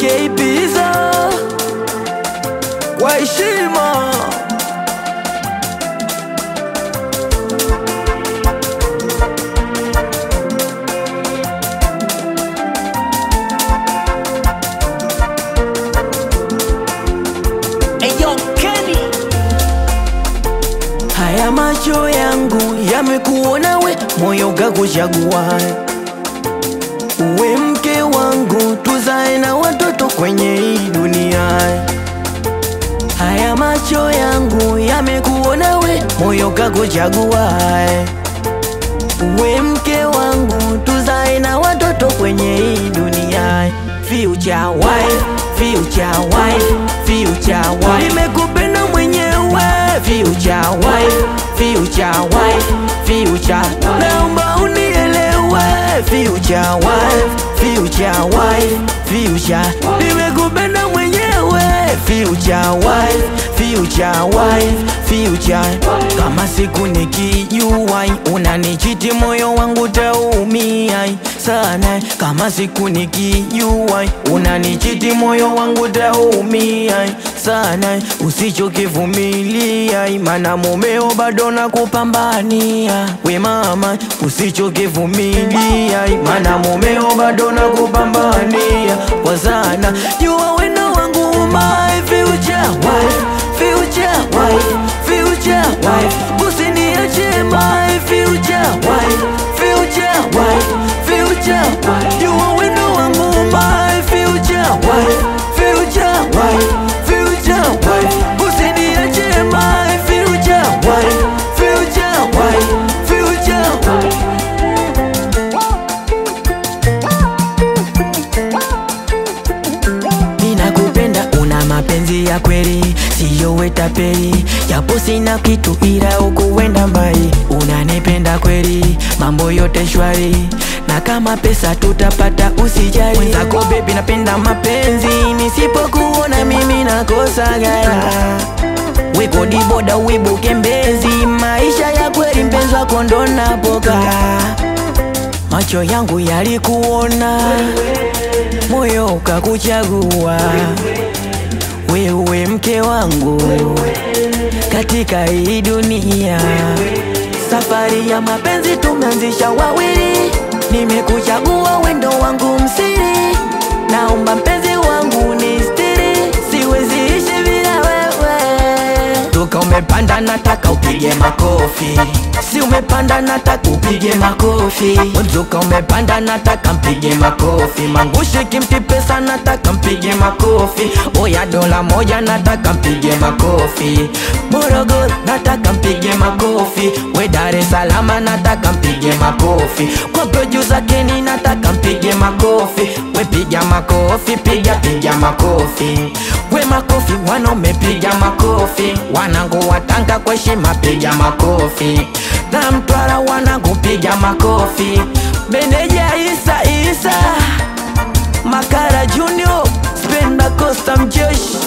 K-Pizza kwa heshima. Eyo Kenny. Haya macho yangu yamekuona we, moyo kakuchagua uwe mke wangu, tuzae na watoto kwenye hii dunia. Haya macho yangu yamekuona we, moyo kakuchagua uwe mke wangu, tuzae na watoto kwenye hii dunia. Future wife, future wife, future wife, nimekupenda mwenyewe. Future wife, future wife, future, naomba unielewe. Future wife, future wife, future, nimekupenda mwenyewe. Future wife, future wife, future, kama siku nikijua unanichiti moyo wangu taumia sana. Kama siku nikijua unanichiti moyo wangu taumia sana. Usichokivumilia maana mumeo bado nakupambania. We mama, usichokivumilia maana mumeo bado nakupambania kwa sana. Jua wendo wangu my future wife, future wife, future wife, usiniache my future wife, future wife, future wife. Jua wendo wangu my future wife, future wife, future wife, usiniache my future wife, future wife, future wife. Ninakupenda, una mapenzi ya kweli, siyo wetapeli. Japo sina kitu ila ukuenda mbali. Unanipenda kweli, mambo yote shwari, na kama pesa tutapata usijali. Mwenzako baby napenda mapenzi, nisipokuona mimi nakosa gara. Weko diboda wibuke mbezi, maisha ya kweli mpenzi wako ndo napoka. Macho yangu yalikuona, moyo ukakuchagua. Wewe mke wangu katika hii dunia. Safari ya mapenzi tumeanzisha wawili, nimekuchagua wendo wangu msiri. Naomba mpenzi wangu nistiri, siwezi ishi bila wewe. Toka umepanda nataka upige makofi, si umepanda nataka upige makofi. Toka umepanda nataka mpige makofi, Mangushi kimti pesa nataka mpige makofi. Oya dola moja nataka mpige makofi, Morogoro nataka mpige makofi. We Dar es Salaam nataka mpige makofi, kwa producer Kenny nataka mpige makofi. We piga makofi, piga makofi. We makofi wanaume piga makofi, wanangu watanga kwa heshima piga makofi. Na Mtwara wanangu piga makofi. Meneja Isa Makara Junior, Spenda Costa Mjeshi.